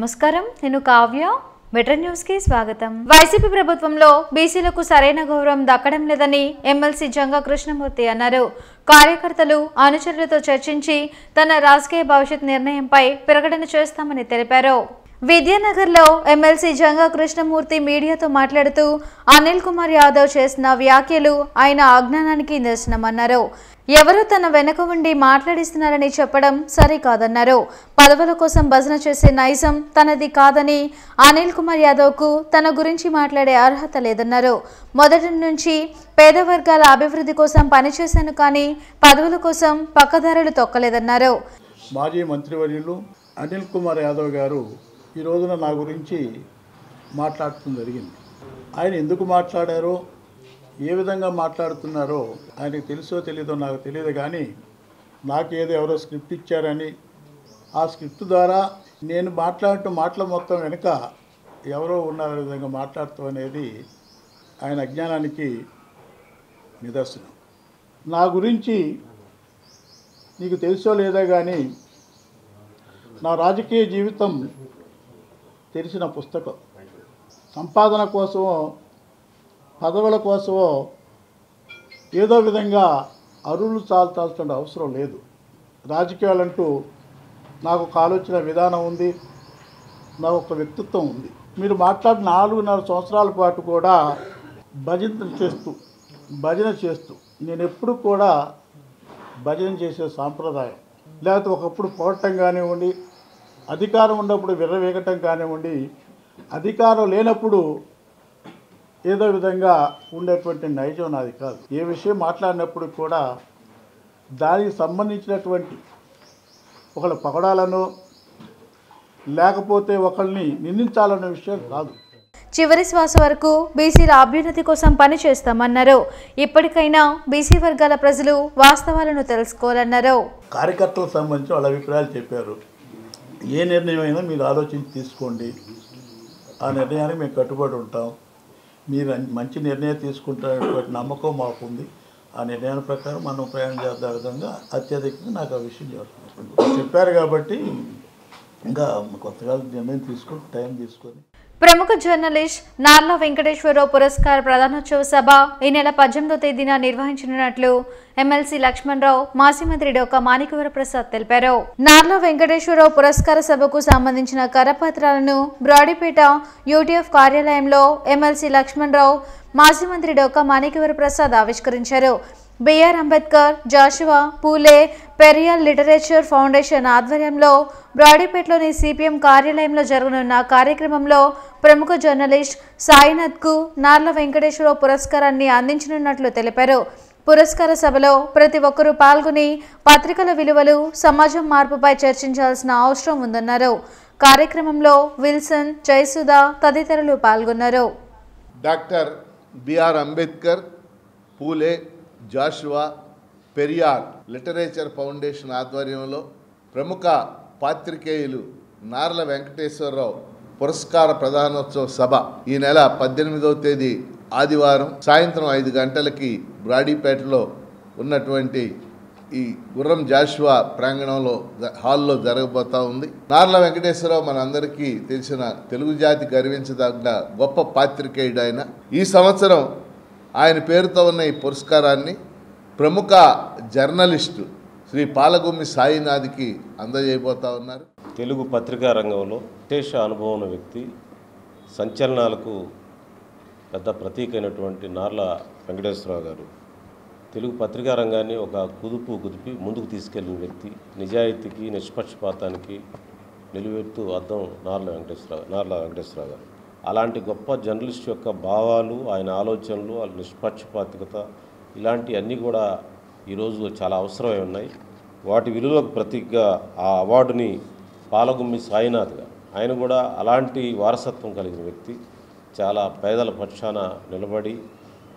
నమస్కారం, నేను Kavya. Metro news కి స్వాగతం. వైసీపీ ప్రభుత్వంలో బీసీలకు సరైన గౌరవం దక్కడం లేదని ఎమ్మెల్సీ జంగా కృష్ణమూర్తి అన్నారు. కార్యకర్తలు అనుచరులతో చర్చించి తన రాజకీయ భవిష్యత్ నిర్ణయంపై ప్రకటన చేస్తామని తెలిపారు. విద్యానగర్లో ఎమ్మెల్సీ జంగా కృష్ణమూర్తి మీడియాతో మాట్లాడుతూ అనిల్ కుమార్ యాదవ్ చేసిన వ్యాఖ్యలు ఆయన అజ్ఞానానికి నిదర్శనమన్నారు. ఎవరో తన వెనక ఉండి మాట్లాడిస్తున్నారని చెప్పడం సరికాదన్నారు. పదవుల కోసం భజన చేసే నైజం తనది కాదని, అనిల్ కుమార్ యాదవ్కు తన గురించి మాట్లాడే అర్హత లేదన్నారు. మొదటి నుంచి పేద వర్గాల అభివృద్ధి కోసం పనిచేశాను కానీ పదవుల కోసం పక్కదారులు తొక్కలేదన్నారు. మాజీ మంత్రివర్యులు అనిల్ కుమార్ యాదవ్ గారు ఈ రోజున నా గురించి మాట్లాడటం జరిగింది. ఆయన ఎందుకు మాట్లాడారో, ఏ విధంగా మాట్లాడుతున్నారో ఆయనకు తెలుసో తెలీదో నాకు తెలియదు, కానీ నాకేదో ఎవరో స్క్రిప్ట్ ఇచ్చారని, ఆ స్క్రిప్ట్ ద్వారా నేను మాట్లాడటం మాటల మొత్తం వెనుక ఎవరో ఉన్నారనే విధంగా మాట్లాడటం అనేది ఆయన అజ్ఞానానికి నిదర్శనం. నా గురించి నీకు తెలుసో లేదో కానీ నా రాజకీయ జీవితం తెలిసిన పుస్తకం. సంపాదన కోసమో పదవుల కోసమో ఏదో విధంగా అరువులు చాల్చాల్సిన అవసరం లేదు. రాజకీయాలంటూ నాకు ఒక ఆలోచన విధానం ఉంది, నాకు ఒక వ్యక్తిత్వం ఉంది. మీరు మాట్లాడిన 4.5 సంవత్సరాల పాటు కూడా భజన చేస్తూ నేను ఎప్పుడు కూడా భజన చేసే సాంప్రదాయం, లేకపోతే ఒకప్పుడు పోవటం కానివ్వండి, అధికారం ఉన్నప్పుడు విర్రవేగటం కానివ్వండి, అధికారం లేనప్పుడు ఏదో విధంగా ఉండేటువంటి నైజం నాది కాదు. ఏ విషయం మాట్లాడినప్పుడు కూడా దానికి సంబంధించినటువంటి ఒకళ్ళు పగడాలను లేకపోతే ఒకళ్ళని నిందించాలన్న విషయం కాదు. చివరి శ్వాస వరకు బీసీల అభ్యున్నతి కోసం పని చేస్తామన్నారు. ఇప్పటికైనా బీసీ వర్గాల ప్రజలు వాస్తవాలను తెలుసుకోవాలన్నారు. కార్యకర్తలకు సంబంధించి వాళ్ళ అభిప్రాయాలు చెప్పారు. ఏ నిర్ణయం అయినా మీరు ఆలోచించి తీసుకోండి, ఆ నిర్ణయానికి మేము కట్టుబడి ఉంటాం. మీరు మంచి నిర్ణయం తీసుకుంటున్నటువంటి నమ్మకం మాకుంది. ఆ నిర్ణయాల ప్రకారం మనం ప్రయాణం చేద్దాం విధంగా అత్యధికంగా నాకు ఆ విషయం చెప్పారు. కాబట్టి ఇంకా కొత్తగా నిర్ణయం తీసుకొని టైం తీసుకొని ప్రముఖ జర్నలిస్ట్ నార్ల వెంకటేశ్వరరావు పురస్కార ప్రదానోత్సవ సభ ఈ నెల 18వ తేదీన నిర్వహించనున్నట్లు ఎమ్మెల్సీ లక్ష్మణరావు, మాజీ మంత్రి డోకా మాణిక్యవరప్రసాద్ తెలిపారు. నార్ల వెంకటేశ్వరరావు పురస్కార సభకు సంబంధించిన కరపత్రాలను బ్రాడీపేట యూటీఎఫ్ కార్యాలయంలో ఎమ్మెల్సీ లక్ష్మణరావు, మాజీ మంత్రి డోకా మాణిక్యవరప్రసాద్ ఆవిష్కరించారు. బిఆర్ అంబేద్కర్, జాషువా పూలే పెరియాల్ లిటరేచర్ ఫౌండేషన్ ఆధ్వర్యంలో బ్రాడీపేటలోని సిపిఎం కార్యాలయంలో జరగనున్న కార్యక్రమంలో ప్రముఖ జర్నలిస్ట్ సాయినాథ్కు నార్ల వెంకటేశ్వరరావు పురస్కారాన్ని అందించనున్నట్లు తెలిపారు. పురస్కార సభలో ప్రతి ఒక్కరూ పాల్గొని పత్రికల విలువలు, సమాజం మార్పుపై చర్చించాల్సిన అవసరం ఉందన్నారు. కార్యక్రమంలో విల్సన్, జయసుధ తదితరులు పాల్గొన్నారు. డాక్టర్ బిఆర్ అంబేద్కర్, పూలే, జాషువా పెరియాల్ లిటరేచర్ ఫౌండేషన్ ఆధ్వర్యంలో ప్రముఖ పాత్రికేయులు నార్ల వెంకటేశ్వరరావు పురస్కార ప్రదానోత్సవ సభ ఈ నెల 18వ తేదీ ఆదివారం సాయంత్రం 5 గంటలకి బ్రాడీపేటలో ఉన్నటువంటి ఈ గుర్రం జాషువా ప్రాంగణంలో హాల్లో జరగబోతా ఉంది. నార్ల వెంకటేశ్వరరావు మనందరికీ తెలిసిన తెలుగు జాతి గర్వించదగ్గ గొప్ప పాత్రికేయుడు ఆయన. ఈ సంవత్సరం ఆయన పేరుతో ఉన్న ఈ పురస్కారాన్ని ప్రముఖ జర్నలిస్టు శ్రీ పాలగుమ్మి సాయినాథ్కి అందజేయబోతా ఉన్నారు. తెలుగు పత్రికా రంగంలో విశేష అనుభవం ఉన్న వ్యక్తి, సంచలనాలకు పెద్ద ప్రతీకైనటువంటి నార్ల వెంకటేశ్వరరావు గారు తెలుగు పత్రికా రంగాన్ని ఒక కుదిపి ముందుకు తీసుకెళ్లిన వ్యక్తి, నిజాయితీకి, నిష్పక్షపాతానికి నిలువెత్తు అద్దం నార్ల వెంకటేశ్వరరావు గారు. అలాంటి గొప్ప జర్నలిస్ట్ యొక్క భావాలు, ఆయన ఆలోచనలు, వాళ్ళ నిష్పక్షపాతికత ఇలాంటి అన్నీ కూడా ఈరోజు చాలా అవసరమై ఉన్నాయి. వాటి విలువలకు ప్రతీకగా ఆ అవార్డుని పాలగుమ్మి సాయినాథ్ గారు, ఆయన కూడా అలాంటి వారసత్వం కలిగిన వ్యక్తి, చాలా పేదల పక్షాన నిలబడి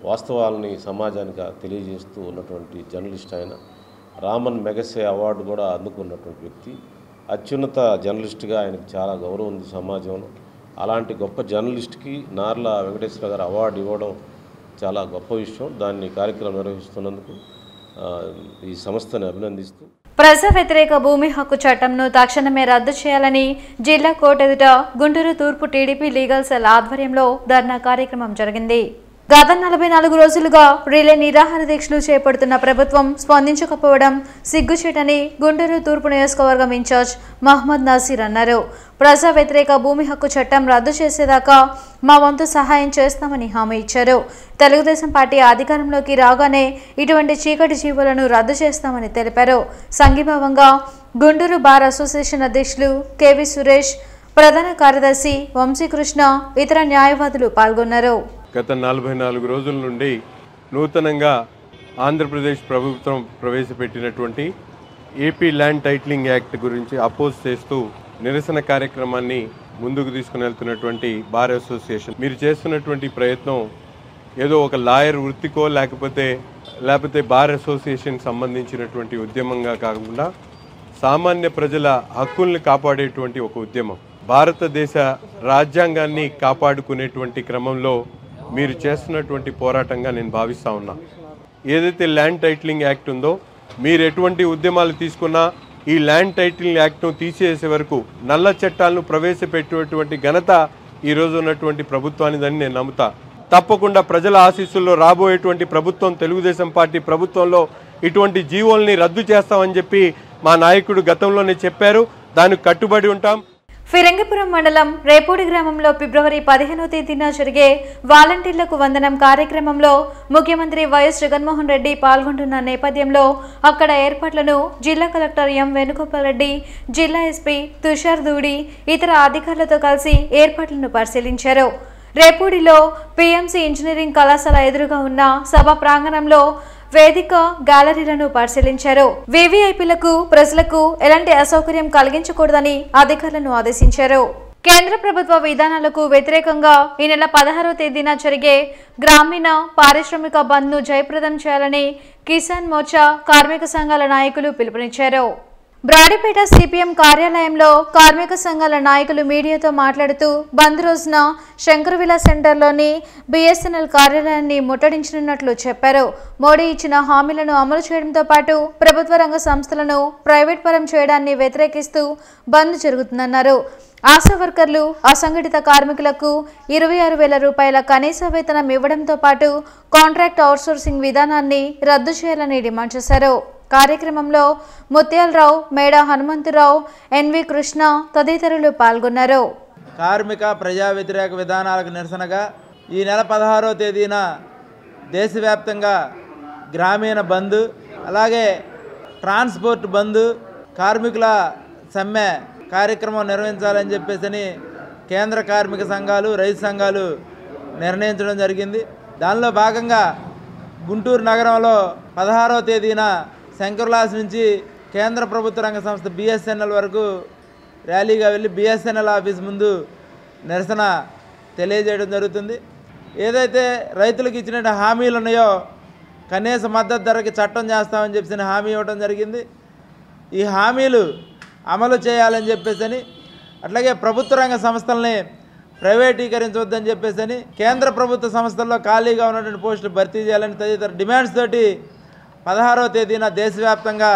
వాస్తవాలని సమాజానికి తెలియజేస్తూ ఉన్నటువంటి జర్నలిస్ట్ ఆయన. రామన్ మెగసే అవార్డు కూడా అందుకున్నటువంటి వ్యక్తి, అత్యున్నత జర్నలిస్ట్గా ఆయనకు చాలా గౌరవం ఉంది సమాజంలో. అలాంటి గొప్ప జర్నలిస్ట్కి నార్ల వెంకటేశ్వర గారు అవార్డు ఇవ్వడం చాలా గొప్ప విషయం. దాన్ని కార్యక్రమం నిర్వహిస్తున్నందుకు ఈ సంస్థని అభినందిస్తూ ప్రజా వ్యతిరేక భూమి హక్కు చట్టంను తక్షణమే రద్దు చేయాలని జిల్లా కోర్టు ఎదుట గుంటూరు తూర్పు టీడీపీ లీగల్ సెల్ ఆధ్వర్యంలో ధర్నా కార్యక్రమం జరిగింది. గత 44 రోజులుగా రిలే నిరాహార దీక్షలు చేపడుతున్న ప్రభుత్వం స్పందించకపోవడం సిగ్గుచేటని గుంటూరు తూర్పు నియోజకవర్గం ఇన్ఛార్జ్ మహమ్మద్ నసీర్ అన్నారు. ప్రజా వ్యతిరేక భూమి హక్కు చట్టం రద్దు చేసేదాకా మా వంతు సహాయం చేస్తామని హామీ ఇచ్చారు. తెలుగుదేశం పార్టీ అధికారంలోకి రాగానే ఇటువంటి చీకటి జీవులను రద్దు చేస్తామని తెలిపారు. సంఘీభావంగా గుంటూరు బార్ అసోసియేషన్ అధ్యక్షులు కెవి సురేష్, ప్రధాన కార్యదర్శి వంశీకృష్ణ, ఇతర న్యాయవాదులు పాల్గొన్నారు. గత 44 రోజుల నుండి నూతనంగా ఆంధ్రప్రదేశ్ ప్రభుత్వం ప్రవేశపెట్టినటువంటి ఏపీ ల్యాండ్ టైటిలింగ్ యాక్ట్ గురించి అపోజ్ చేస్తూ నిరసన కార్యక్రమాన్ని ముందుకు తీసుకుని వెళ్తున్నటువంటి బార్ అసోసియేషన్ మీరు చేస్తున్నటువంటి ప్రయత్నం ఏదో ఒక లాయర్ వృత్తికో లేకపోతే బార్ అసోసియేషన్ సంబంధించినటువంటి ఉద్యమంగా కాకుండా సామాన్య ప్రజల హక్కుల్ని కాపాడేటువంటి ఒక ఉద్యమం. భారతదేశ రాజ్యాంగాన్ని కాపాడుకునేటువంటి క్రమంలో మీరు చేస్తున్నటువంటి పోరాటంగా నేను భావిస్తా ఉన్నా. ఏదైతే ల్యాండ్ టైటిలింగ్ యాక్ట్ ఉందో మీరు ఎటువంటి ఉద్యమాలు తీసుకున్నా ఈ ల్యాండ్ టైటిలింగ్ యాక్ట్ను తీసేసే వరకు నల్ల చట్టాలను ప్రవేశపెట్టేటువంటి ఘనత ఈరోజు ఉన్నటువంటి ప్రభుత్వానిదని నేను నమ్ముతా. తప్పకుండా ప్రజల ఆశీస్సుల్లో రాబోయేటువంటి ప్రభుత్వం తెలుగుదేశం పార్టీ ప్రభుత్వంలో ఇటువంటి జీవోల్ని రద్దు చేస్తామని చెప్పి మా నాయకుడు గతంలోనే చెప్పారు. దానికి కట్టుబడి ఉంటాం. ఫిరంగిపురం మండలం రేపూడి గ్రామంలో ఫిబ్రవరి 15వ తేదీన జరిగే వాలంటీర్లకు వందనం కార్యక్రమంలో ముఖ్యమంత్రి వైఎస్ జగన్మోహన్ రెడ్డి పాల్గొంటున్న నేపథ్యంలో అక్కడ ఏర్పాట్లను జిల్లా కలెక్టర్ ఎం వేణుగోపాల్ రెడ్డి, జిల్లా ఎస్పీ తుషార్ దూడి ఇతర అధికారులతో కలిసి ఏర్పాట్లను పరిశీలించారు. రేపూడిలో పిఎంసి ఇంజనీరింగ్ కళాశాల ఎదురుగా ఉన్న సభా ప్రాంగణంలో వేదిక, గ్యాలరీలను పరిశీలించారు. వివిఐపీలకు, ప్రజలకు ఎలాంటి అసౌకర్యం కలిగించకూడదని అధికారులను ఆదేశించారు. కేంద్ర ప్రభుత్వ విధానాలకు వ్యతిరేకంగా ఈ నెల 16వ తేదీన జరిగే గ్రామీణ పారిశ్రామిక బంద్ను జయప్రదం చేయాలని కిసాన్ మోర్చా కార్మిక సంఘాల నాయకులు పిలుపునిచ్చారు. బ్రాడీపేట సిపిఎం కార్యాలయంలో కార్మిక సంఘాల నాయకులు మీడియాతో మాట్లాడుతూ బంద్ రోజున శంకరవిల సెంటర్లోని బిఎస్ఎన్ఎల్ కార్యాలయాన్ని ముట్టడించనున్నట్లు చెప్పారు. మోడీ ఇచ్చిన హామీలను అమలు చేయడంతో పాటు ప్రభుత్వ రంగ సంస్థలను ప్రైవేట్ పరం చేయడాన్ని వ్యతిరేకిస్తూ బంద్ జరుగుతుందన్నారు. ఆశా వర్కర్లు, అసంఘటిత కార్మికులకు 26,000 రూపాయల కనీస వేతనం ఇవ్వడంతో పాటు కాంట్రాక్ట్ అవుట్సోర్సింగ్ విధానాన్ని రద్దు చేయాలని డిమాండ్ చేశారు. కార్యక్రమంలో ముత్యాలరావు, మేడ హనుమంతరావు, ఎన్వి కృష్ణ తదితరులు పాల్గొన్నారు. కార్మిక ప్రజా వ్యతిరేక విధానాలకు నిరసనగా ఈ నెల 16వ తేదీన దేశవ్యాప్తంగా గ్రామీణ బంద్, అలాగే ట్రాన్స్పోర్ట్ బంద్, కార్మికుల సమ్మె కార్యక్రమం నిర్వహించాలని చెప్పేసి కేంద్ర కార్మిక సంఘాలు, రైతు సంఘాలు నిర్ణయించడం జరిగింది. దానిలో భాగంగా గుంటూరు నగరంలో 16వ తేదీన శంకర్లాస్ నుంచి కేంద్ర ప్రభుత్వ రంగ సంస్థ బిఎస్ఎన్ఎల్ వరకు ర్యాలీగా వెళ్ళి బిఎస్ఎన్ఎల్ ఆఫీస్ ముందు నిరసన తెలియజేయడం జరుగుతుంది. ఏదైతే రైతులకు ఇచ్చిన హామీలు ఉన్నాయో కనీస మద్దతు ధరకి చట్టం చేస్తామని చెప్పేసి హామీ ఇవ్వడం జరిగింది. ఈ హామీలు అమలు చేయాలని చెప్పేసి, అట్లాగే ప్రభుత్వ రంగ సంస్థల్ని ప్రైవేటీకరించవద్దని చెప్పేసి, కేంద్ర ప్రభుత్వ సంస్థల్లో ఖాళీగా ఉన్నటువంటి పోస్టులు భర్తీ చేయాలని తదితర డిమాండ్స్ తోటి 16వ తేదీన దేశవ్యాప్తంగా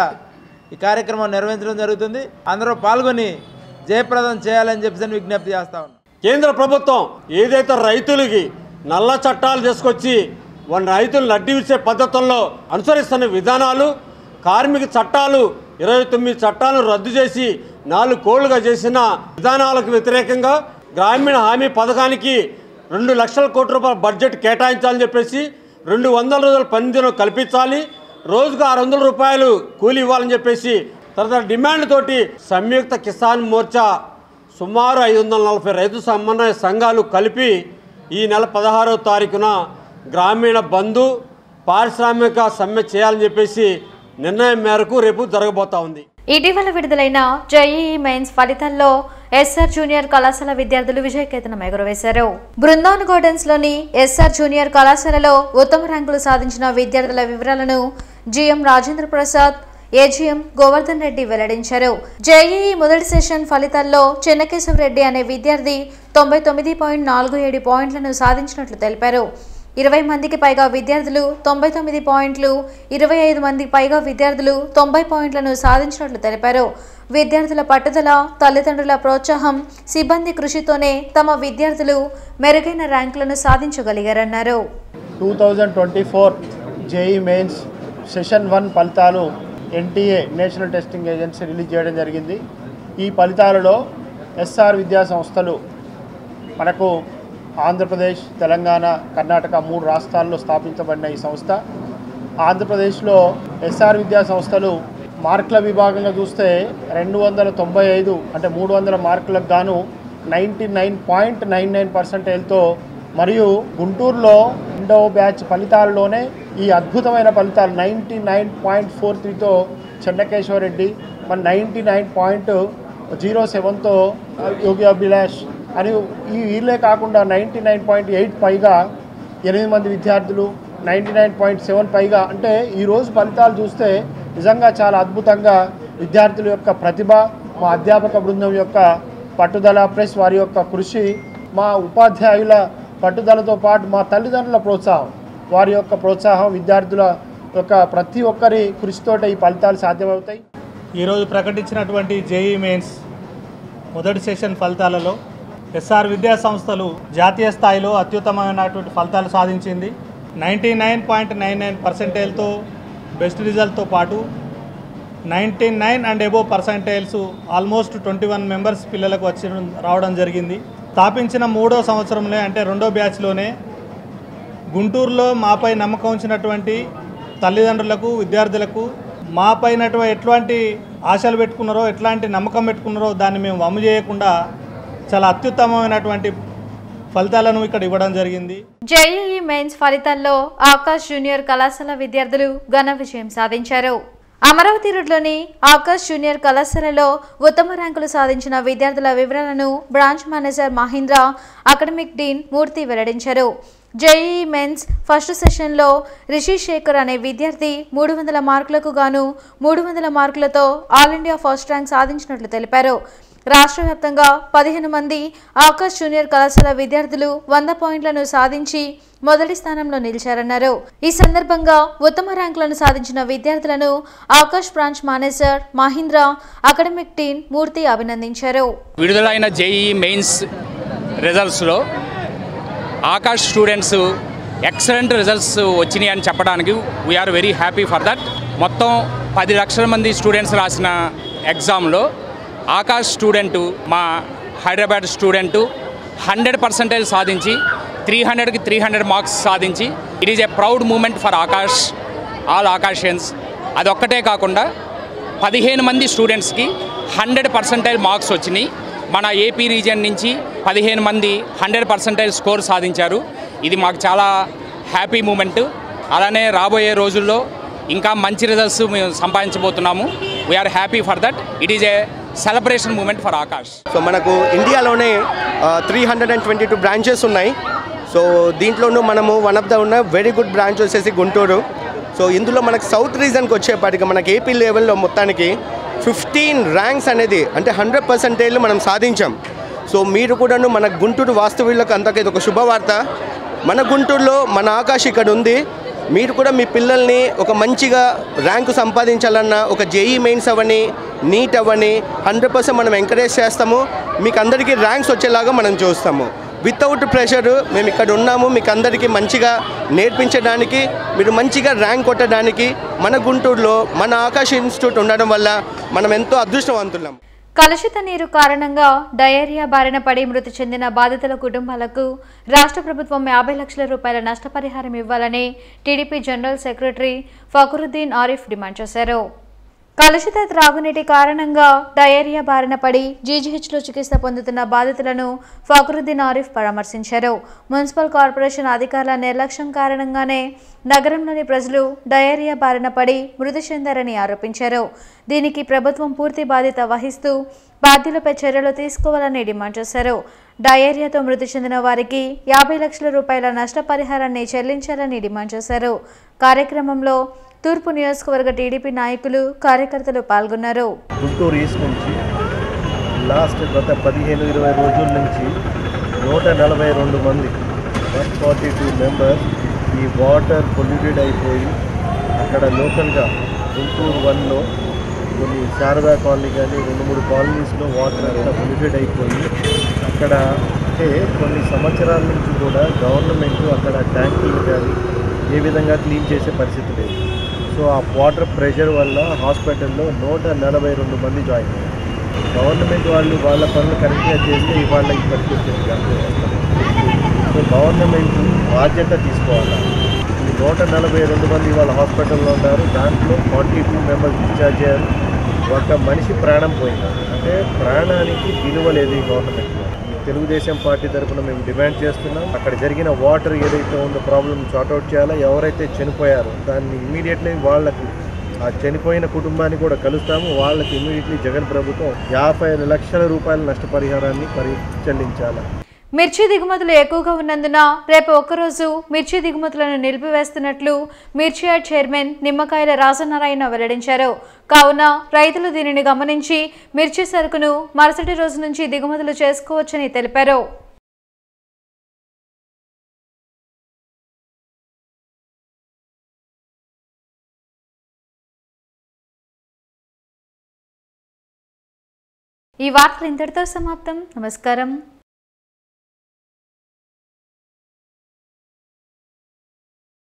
ఈ కార్యక్రమం నిర్వహించడం జరుగుతుంది. అందరూ పాల్గొని జయప్రదం చేయాలని చెప్పేసి విజ్ఞప్తి చేస్తా ఉన్నాం. కేంద్ర ప్రభుత్వం ఏదైతే రైతులకి నల్ల చట్టాలు తీసుకొచ్చి వాళ్ళ రైతులు నడ్డి విచ్చే పద్ధతుల్లో అనుసరిస్తున్న విధానాలు, కార్మిక చట్టాలు 29 చట్టాలను రద్దు చేసి 4 కోళ్లుగా చేసిన విధానాలకు వ్యతిరేకంగా గ్రామీణ హామీ పథకానికి 2 లక్షల కోట్ల రూపాయల బడ్జెట్ కేటాయించాలని చెప్పేసి 200 రోజుల పనిదినం కల్పించాలి, రోజుకు 600 రూపాయలు కూలి ఇవ్వాలని చెప్పేసి తర్వాత డిమాండ్ తోటి సంయుక్త కిసాన్ మోర్చా సుమారు 540 రైతు సమన్వయ సంఘాలు కలిపి ఈ నెల 16వ తారీఖున గ్రామీణ బంధు పారిశ్రామిక సమ్మె చేయాలని చెప్పేసి నిర్ణయం మేరకు రేపు జరగబోతా ఉంది. ఇటీవల విడుదలైన జేఈఈ మెయిన్స్ ఫలితాల్లో ఎస్ఆర్ జూనియర్ కళాశాల విద్యార్థులు విజయకేతనం ఎగురవేశారు. బృందావన్ గార్డెన్స్ లోని ఎస్ఆర్ జూనియర్ కళాశాలలో ఉత్తమ ర్యాంకులు సాధించిన విద్యార్థుల వివరాలను జిఎం రాజేంద్ర ప్రసాద్, ఏజీఎం గోవర్ధన్ రెడ్డి వెల్లడించారు. జేఈఈ మొదటి సెషన్ ఫలితాల్లో చెన్నకేశవ రెడ్డి అనే విద్యార్థి 99.47 పాయింట్లను సాధించినట్లు తెలిపారు. 20 మందికి పైగా విద్యార్థులు 99 పాయింట్లు, 25 మందికి పైగా విద్యార్థులు 90 పాయింట్లను సాధించినట్లు తెలిపారు. విద్యార్థుల పట్టుదల, తల్లిదండ్రుల ప్రోత్సాహం, సిబ్బంది కృషితోనే తమ విద్యార్థులు మెరుగైన ర్యాంకులను సాధించగలిగారన్నారు. 2024 జేఈ మెయిన్స్ సెషన్ 1 ఫలితాలు NTA national testing agency release చేయడం జరిగింది. ఈ ఫలితాలలో ఎస్ఆర్ విద్యా సంస్థలు మనకు ఆంధ్రప్రదేశ్, తెలంగాణ, కర్ణాటక 3 రాష్ట్రాల్లో స్థాపించబడిన ఈ సంస్థ. ఆంధ్రప్రదేశ్లో ఎస్ఆర్ విద్యా సంస్థలు మార్కుల విభాగంగా చూస్తే 295 అంటే 300 మార్కులకు గాను 99.99%తో మరియు గుంటూరులో 2వ బ్యాచ్ ఫలితాల్లోనే ఈ అద్భుతమైన ఫలితాలు 99.43తో చెన్నకేశ్వరరెడ్డి, మన 99.07తో యోగి అభిలాష్ అని ఈ వీళ్ళే కాకుండా 99.8 పైగా 8 మంది విద్యార్థులు, 99.7 పైగా. అంటే ఈరోజు ఫలితాలు చూస్తే నిజంగా చాలా అద్భుతంగా విద్యార్థుల యొక్క ప్రతిభ, మా అధ్యాపక బృందం యొక్క పట్టుదల ప్లస్ వారి యొక్క కృషి, మా ఉపాధ్యాయుల పట్టుదలతో పాటు మా తల్లిదండ్రుల ప్రోత్సాహం, వారి యొక్క ప్రోత్సాహం, విద్యార్థుల యొక్క ప్రతి ఒక్కరి కృషితోటే ఈ ఫలితాలు సాధ్యమవుతాయి. ఈరోజు ప్రకటించినటువంటి జేఈ మెయిన్స్ మొదటి సెషన్ ఫలితాలలో ఎస్ఆర్ విద్యా సంస్థలు జాతీయ స్థాయిలో అత్యుత్తమమైనటువంటి ఫలితాలు సాధించింది. 99.99%తో బెస్ట్ రిజల్ట్తో పాటు 99 and above percentiles almost 21 members పిల్లలకు రావడం జరిగింది. స్థాపించిన 3వ సంవత్సరంలో అంటే 2వ బ్యాచ్లోనే గుంటూరులో మాపై నమ్మకం ఉంచినటువంటి తల్లిదండ్రులకు, విద్యార్థులకు మాపైన ఎట్లాంటి ఆశలు పెట్టుకున్నారో, ఎట్లాంటి నమ్మకం పెట్టుకున్నారో దాన్ని మేము వమ్ము చేయకుండా చాలా అత్యుత్తమమైనటువంటి ఫలితాలను ఇక్కడ ఇవ్వడం జరిగింది. జేఈఈ మెయిన్స్ ఫలితాల్లో ఆకాష్ జూనియర్ కళాశాల విద్యార్థులు ఘన విజయం సాధించారు. అమరావతి రోడ్లోని ఆకాష్ జూనియర్ కళాశాలలో ఉత్తమ ర్యాంకులు సాధించిన విద్యార్థుల వివరాలను branch manager Mahendra, academic dean Murthy వెల్లడించారు. జేఈఈ మెయిన్స్ ఫస్ట్ సెషన్లో రిషి శేఖర్ అనే విద్యార్థి 300 మార్కులకు గాను 300 మార్కులతో ఆల్ ఇండియా ఫస్ట్ ర్యాంక్ సాధించినట్లు తెలిపారు. రాష్ట్ర వ్యాప్తంగా 15 మంది ఆకాష్ జూనియర్ కళాశాల విద్యార్థులు 100 పాయింట్లను సాధించి మొదటి స్థానంలో నిలిచారన్నారు. ఈ సందర్భంగా ఉత్తమ ర్యాంకులను సాధించిన విద్యార్థులను Aakash branch manager Mahendra, academic team Murthy అభినందించారు. విడుదలైన జేఈఈ మెయిన్స్ రిజల్ట్స్లో ఆకాష్ స్టూడెంట్స్ ఎక్సలెంట్ రిజల్ట్స్ వచ్చినాయి అని చెప్పడానికి we are very happy for that. మొత్తం 10 లక్షల మంది స్టూడెంట్స్ రాసిన ఎగ్జామ్లో ఆకాష్ స్టూడెంటు, మా హైదరాబాద్ స్టూడెంటు 100% సాధించి 300కి 300 మార్క్స్ సాధించి it is a proud moment for Aakash, all Aakashians. అదొక్కటే కాకుండా 15 మంది స్టూడెంట్స్కి 100% మార్క్స్ వచ్చినాయి. మన ఏపీ రీజియన్ నుంచి 15 మంది 100% స్కోర్ సాధించారు. ఇది మాకు చాలా హ్యాపీ మూమెంట్. అలానే రాబోయే రోజుల్లో ఇంకా మంచి రిజల్ట్స్ మేము సంపాదించబోతున్నాము. We are happy for that. It is a celebration moment for Aakash. So మనకు ఇండియాలోనే 322 బ్రాంచెస్ ఉన్నాయి. సో దీంట్లోనూ మనము వన్ ఆఫ్ ద ఉన్న వెరీ గుడ్ బ్రాంచ్ వచ్చేసి గుంటూరు. సో ఇందులో మనకు సౌత్ రీజన్కి వచ్చేపాటికి మనకి ఏపీ లెవెల్లో మొత్తానికి 15 ర్యాంక్స్ అనేది అంటే 100% మనం సాధించాం. సో మీరు కూడాను మన గుంటూరు వాస్తవ్యులకు అంతకు ఇది ఒక శుభవార్త. మన గుంటూరులో మన ఆకాష్ ఇక్కడ ఉంది. మీరు కూడా మీ పిల్లల్ని ఒక మంచిగా ర్యాంకు సంపాదించాలన్నా ఒక జేఈ మెయిన్స్ అవని, నీట్ అవని 100% మనం ఎంకరేజ్ చేస్తాము. మీకు అందరికీ ర్యాంక్స్ వచ్చేలాగా మనం చూస్తాము. వితౌట్ ప్రెషర్ మేము ఇక్కడ ఉన్నాము. మీకు అందరికీ మంచిగా నేర్పించడానికి, మీరు మంచిగా ర్యాంక్ కొట్టడానికి మన గుంటూరులో మన ఆకాష్ ఇన్స్టిట్యూట్ ఉండడం వల్ల మనం ఎంతో అదృష్టవంతులం. కలుషిత నీరు కారణంగా డయేరియా బారిన పడి మృతి చెందిన బాధితుల కుటుంబాలకు రాష్ట్ర ప్రభుత్వం 50 లక్షల రూపాయల నష్టపరిహారం ఇవ్వాలని TDP general secretary Fakruddin Arif demand చేశారు. కలుషిత త్రాగునీటి కారణంగా డయేరియా బారిన పడి జీజీహెచ్లో చికిత్స పొందుతున్న బాధితులను ఫకరుద్దీన్ ఆరిఫ్ పరామర్శించారు. మున్సిపల్ కార్పొరేషన్ అధికారుల నిర్లక్ష్యం కారణంగానే నగరంలోని ప్రజలు డయేరియా బారిన పడి మృతి చెందారని ఆరోపించారు. దీనికి ప్రభుత్వం పూర్తి బాధ్యత వహిస్తూ బాధ్యులపై చర్యలు తీసుకోవాలని డిమాండ్ చేశారు. డయేరియాతో మృతి చెందిన వారికి 50 లక్షల రూపాయల నష్టపరిహారాన్ని చెల్లించాలని డిమాండ్ చేశారు. కార్యక్రమంలో తూర్పు నియోజకవర్గ టీడీపీ నాయకులు, కార్యకర్తలు పాల్గొన్నారు. గుంటూరు ఈస్ట్ నుంచి లాస్ట్ గత 15-20 రోజుల నుంచి 142 మంది 142 మెంబర్స్ ఈ వాటర్ పొల్యూటెడ్ అయిపోయి అక్కడ లోకల్గా గుంటూరు 1లో కొన్ని శారదా కాలనీ కానీ 2-3 కాలనీస్లో వాటర్ అంతా పొల్యూటెడ్ అయిపోయి అక్కడ అంటే కొన్ని సంవత్సరాల నుంచి కూడా గవర్నమెంట్ అక్కడ ట్యాంకులు కానీ ఏ విధంగా క్లీన్ చేసే పరిస్థితి లేదు. సో ఆ వాటర్ ప్రెషర్ వల్ల హాస్పిటల్లో 142 మంది జాయిన్ అయ్యారు. గవర్నమెంట్ వాళ్ళు వాళ్ళ పనులు కరెక్ట్గా చేస్తే ఇవాళ ఈ పరిస్థితి వచ్చింది. సో గవర్నమెంట్ బాధ్యత తీసుకోవాలి. ఈ 142 మంది వాళ్ళ హాస్పిటల్లో ఉన్నారు. దాంట్లో 42 మెంబర్స్ డిశ్చార్జ్ అయ్యారు. ఒక మనిషి ప్రాణం పోయినారు. అంటే ప్రాణానికి విలువ లేదు ఈ గవర్నమెంట్లో. ఈ తెలుగుదేశం పార్టీ తరఫున మేము డిమాండ్ చేస్తున్నాం. అక్కడ జరిగిన వాటర్ ఏదైతే ఉందో ప్రాబ్లం సార్ట్అవుట్ చేయాలో, ఎవరైతే చనిపోయారో దాన్ని ఇమీడియట్లీ వాళ్ళకు ఆ చనిపోయిన కుటుంబాన్ని కూడా కలుస్తాము. వాళ్ళకి ఇమీడియట్లీ జగన్ ప్రభుత్వం 55 లక్షల రూపాయల నష్టపరిహారాన్ని చెల్లించాలి. మిర్చి దిగుమతులు ఎక్కువగా ఉన్నందున రేపు ఒక్కరోజు మిర్చి దిగుమతులను నిలిపివేస్తున్నట్లు మిర్చి యార్డ్ చైర్మన్ నిమ్మకాయల రాజనారాయణ వెల్లడించారు. కావున రైతులు దీనిని గమనించి మిర్చి సరుకును మరుసటి రోజు నుంచి దిగుమతులు చేసుకోవచ్చని తెలిపారు. ఈ వార్తలు ఇంతటితో సమాప్తం. నమస్కారం.